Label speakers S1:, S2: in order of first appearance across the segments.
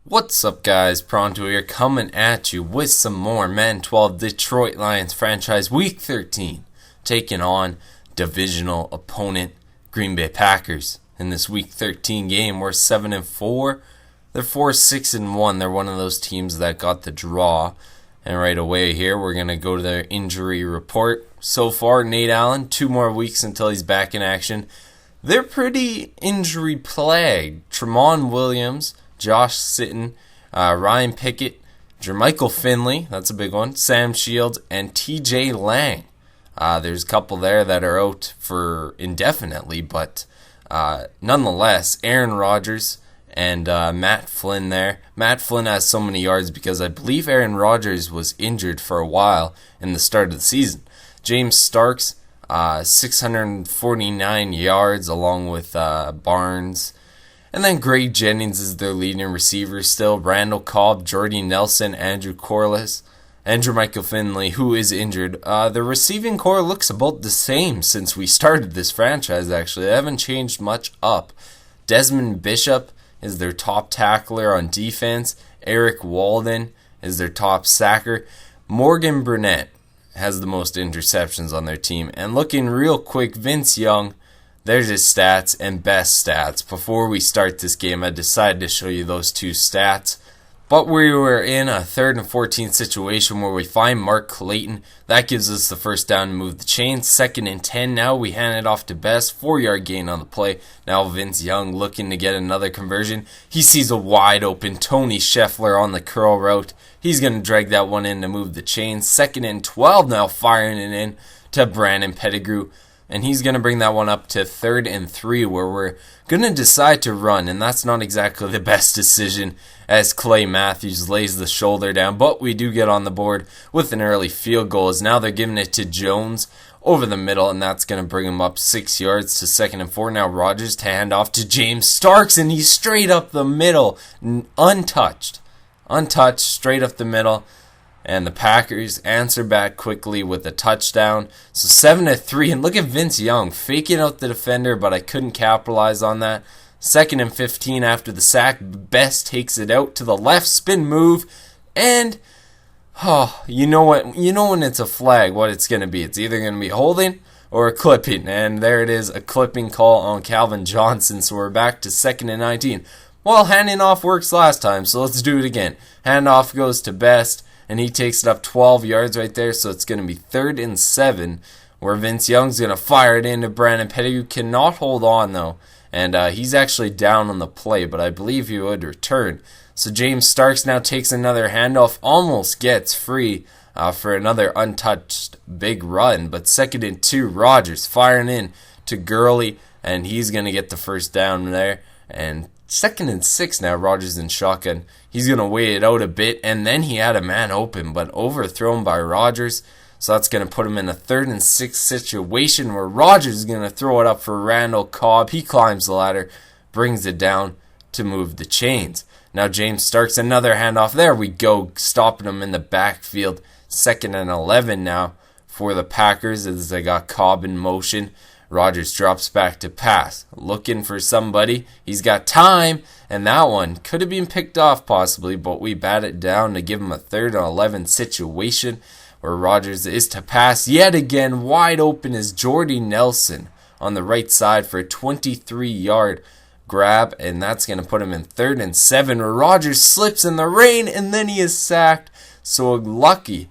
S1: What's up, guys? Pronto here, coming at you with some more Madden 12 Detroit Lions franchise Week 13, taking on divisional opponent Green Bay Packers. In this Week 13 game, we're 7-4. They're 4-6-1. They're one of those teams that got the draw. And right away here, we're going to go to their injury report. So far, Nate Allen, 2 more weeks until he's back in action. They're pretty injury plagued. Tramon Williams, Josh Sitton, Ryan Pickett, Jermichael Finley, that's a big one, Sam Shields, and TJ Lang. There's a couple there that are out for indefinitely, but nonetheless, Aaron Rodgers and Matt Flynn there. Matt Flynn has so many yards because I believe Aaron Rodgers was injured for a while in the start of the season. James Starks, 649 yards along with Barnes. And then Greg Jennings is their leading receiver still. Randall Cobb, Jordy Nelson, Andrew Corliss, and Jermichael Finley, who is injured. The receiving core looks about the same since we started this franchise, actually. They haven't changed much up. Desmond Bishop is their top tackler on defense. Eric Walden is their top sacker. Morgan Burnett has the most interceptions on their team. And looking real quick, Vince Young, there's his stats and best stats. Before we start this game, I decided to show you those two stats. But we were in a 3rd and 14 situation where we find Mark Clayton. That gives us the first down to move the chains. 2nd and 10 now. We hand it off to Best. 4-yard gain on the play. Now Vince Young looking to get another conversion. He sees a wide open Tony Scheffler on the curl route. He's going to drag that one in to move the chains. 2nd and 12 now, firing it in to Brandon Pettigrew. And he's going to bring that one up to 3rd and 3 where we're going to decide to run. And that's not exactly the best decision as Clay Matthews lays the shoulder down. But we do get on the board with an early field goal as now they're giving it to Jones over the middle. And that's going to bring him up 6 yards to 2nd and 4. Now Rodgers to hand off to James Starks. And he's straight up the middle. Untouched. Straight up the middle. And the Packers answer back quickly with a touchdown. So 7-3. And look at Vince Young faking out the defender, but I couldn't capitalize on that. 2nd and 15 after the sack. Best takes it out to the left, spin move. And, you know what? You know when it's a flag, what it's going to be. It's either going to be holding or a clipping. And there it is, a clipping call on Calvin Johnson. So we're back to 2nd and 19. Well, handing off works last time, so let's do it again. Handoff goes to Best. And he takes it up 12 yards right there, so it's going to be 3rd and 7, where Vince Young's going to fire it into Brandon Pettigrew. Cannot hold on, though, and he's actually down on the play, but I believe he would return. So James Starks now takes another handoff, almost gets free for another untouched big run, but 2nd and 2, Rodgers firing in to Gurley, and he's going to get the first down there, and 2nd and 6 now, Rodgers in shotgun. He's going to wait it out a bit, and then he had a man open, but overthrown by Rodgers. So that's going to put him in a 3rd and 6 situation where Rodgers is going to throw it up for Randall Cobb. He climbs the ladder, brings it down to move the chains. Now James Starks, another handoff. There we go, stopping him in the backfield. 2nd and 11 now for the Packers as they got Cobb in motion. Rodgers drops back to pass, looking for somebody. He's got time, and that one could have been picked off possibly, but we bat it down to give him a 3rd and 11 situation where Rodgers is to pass yet again. Wide open is Jordy Nelson on the right side for a 23-yard grab, and that's going to put him in 3rd and 7 where Rodgers slips in the rain, and then he is sacked. So a lucky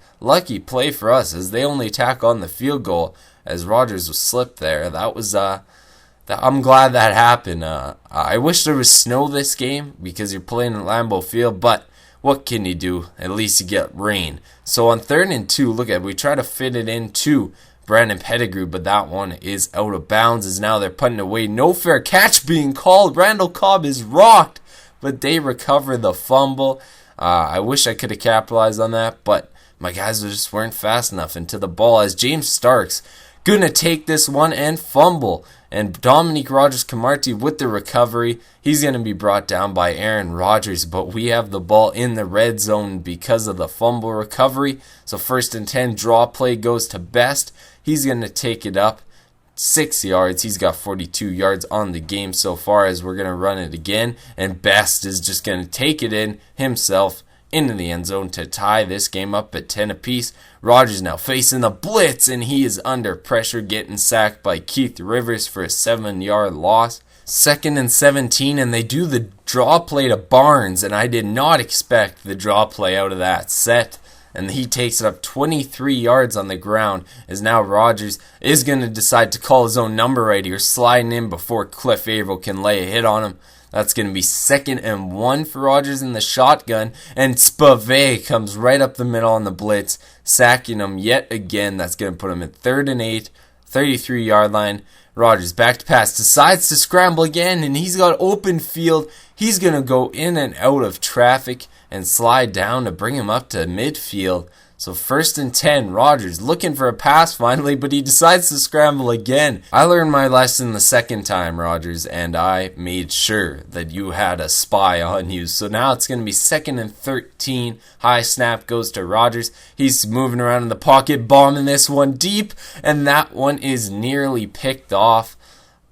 S1: play for us as they only tack on the field goal as Rodgers was slipped there. That was I'm glad that happened. I wish there was snow this game because you're playing at Lambeau Field, but what can you do? At least you get rain. So on 3rd and 2, look at, we try to fit it into Brandon Pettigrew, but that one is out of bounds as now they're putting away. No fair catch being called. Randall Cobb is rocked, but they recover the fumble. I wish I could have capitalized on that, but my guys just weren't fast enough into the ball as James Starks going to take this one and fumble. And Dominique Rodgers-Cromartie with the recovery. He's going to be brought down by Aaron Rodgers, but we have the ball in the red zone because of the fumble recovery. So 1st and 10, draw play goes to Best. He's going to take it up 6 yards. He's got 42 yards on the game so far as we're going to run it again. And Best is just going to take it in himself into the end zone to tie this game up at 10 apiece. Rodgers now facing the blitz, and he is under pressure, getting sacked by Keith Rivers for a 7-yard loss. 2nd and 17, and they do the draw play to Barnes, and I did not expect the draw play out of that set. And he takes it up 23 yards on the ground, as now Rodgers is going to decide to call his own number right here, sliding in before Cliff Averill can lay a hit on him. That's going to be 2nd and 1 for Rodgers in the shotgun, and Spavay comes right up the middle on the blitz, sacking him yet again. That's going to put him at 3rd and 8, 33-yard line. Rodgers back to pass, decides to scramble again, and he's got open field. He's going to go in and out of traffic and slide down to bring him up to midfield. So 1st and 10, Rodgers looking for a pass finally, but he decides to scramble again. I learned my lesson the second time, Rodgers, and I made sure that you had a spy on you. So now it's going to be 2nd and 13. High snap goes to Rodgers. He's moving around in the pocket, bombing this one deep, and that one is nearly picked off.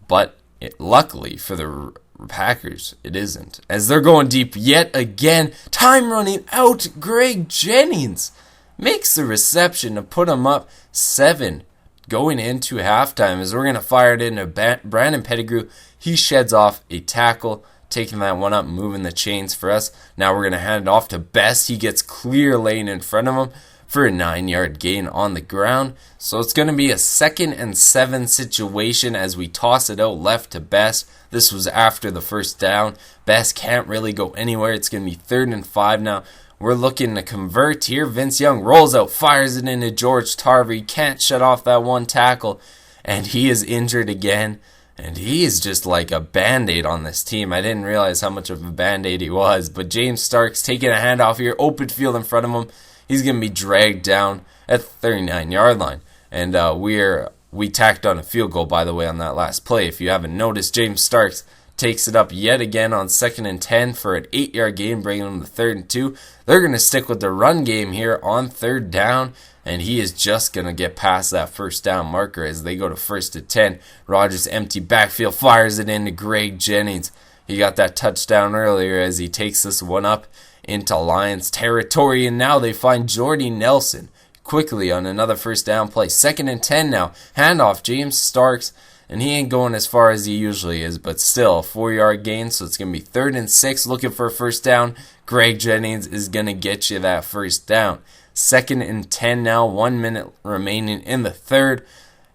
S1: But luckily for the Packers, it isn't, as they're going deep yet again. Time running out. Greg Jennings makes the reception to put him up 7 going into halftime, as we're going to fire it into Brandon Pettigrew. He sheds off a tackle, taking that one up, moving the chains for us. Now we're going to hand it off to Best. He gets clear lane in front of him for a 9-yard gain on the ground. So it's going to be a 2nd and 7 situation as we toss it out left to Best. This was after the first down. Best can't really go anywhere. It's going to be 3rd and 5 now. We're looking to convert here. Vince Young rolls out, fires it into George Tarver. He can't shut off that one tackle, and he is injured again. And he is just like a Band-Aid on this team. I didn't realize how much of a Band-Aid he was. But James Starks taking a handoff here, open field in front of him. He's going to be dragged down at the 39-yard line. And we tacked on a field goal, by the way, on that last play. If you haven't noticed, James Starks takes it up yet again on 2nd and 10 for an 8-yard gain, bringing them to 3rd and 2. They're going to stick with the run game here on 3rd down, and he is just going to get past that first down marker as they go to 1st and 10. Rodgers empty backfield, fires it into Greg Jennings. He got that touchdown earlier as he takes this one up into Lions territory, and now they find Jordy Nelson quickly on another first down play. 2nd and 10 now. Handoff, James Starks. And he ain't going as far as he usually is, but still, a 4-yard gain, so it's going to be 3rd and 6, looking for a first down. Greg Jennings is going to get you that first down. 2nd and 10 now, 1 minute remaining in the 3rd,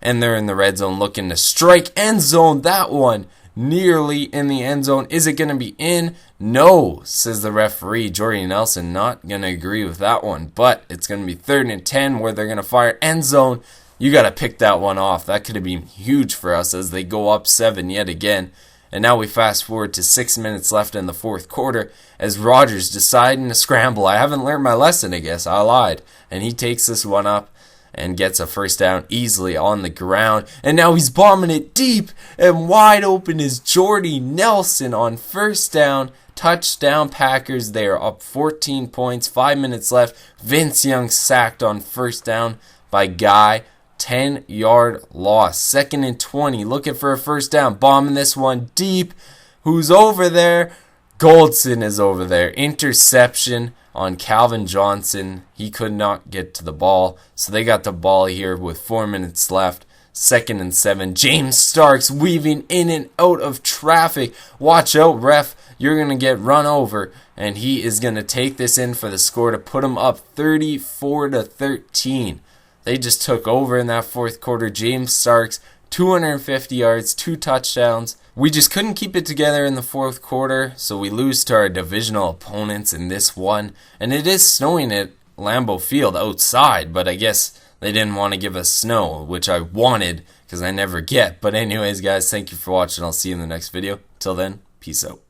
S1: and they're in the red zone looking to strike end zone. That one nearly in the end zone. Is it going to be in? No, says the referee. Jordy Nelson not going to agree with that one, but it's going to be 3rd and 10 where they're going to fire end zone. You got to pick that one off. That could have been huge for us as they go up 7 yet again. And now we fast forward to 6 minutes left in the 4th quarter as Rodgers deciding to scramble. I haven't learned my lesson, I guess. I lied. And he takes this one up and gets a first down easily on the ground. And now he's bombing it deep, and wide open is Jordy Nelson on first down. Touchdown Packers. They are up 14 points. 5 minutes left. Vince Young sacked on first down by Guy. 10-yard loss. 2nd and 20. Looking for a first down. Bombing this one deep. Who's over there? Goldson is over there. Interception on Calvin Johnson. He could not get to the ball. So they got the ball here with 4 minutes left. 2nd and 7. James Starks weaving in and out of traffic. Watch out, ref. You're going to get run over. And he is going to take this in for the score to put him up 34-13. They just took over in that 4th quarter. James Starks, 250 yards, 2 touchdowns. We just couldn't keep it together in the 4th quarter, so we lose to our divisional opponents in this one. And it is snowing at Lambeau Field outside, but I guess they didn't want to give us snow, which I wanted because I never get. But anyways, guys, thank you for watching. I'll see you in the next video. Till then, peace out.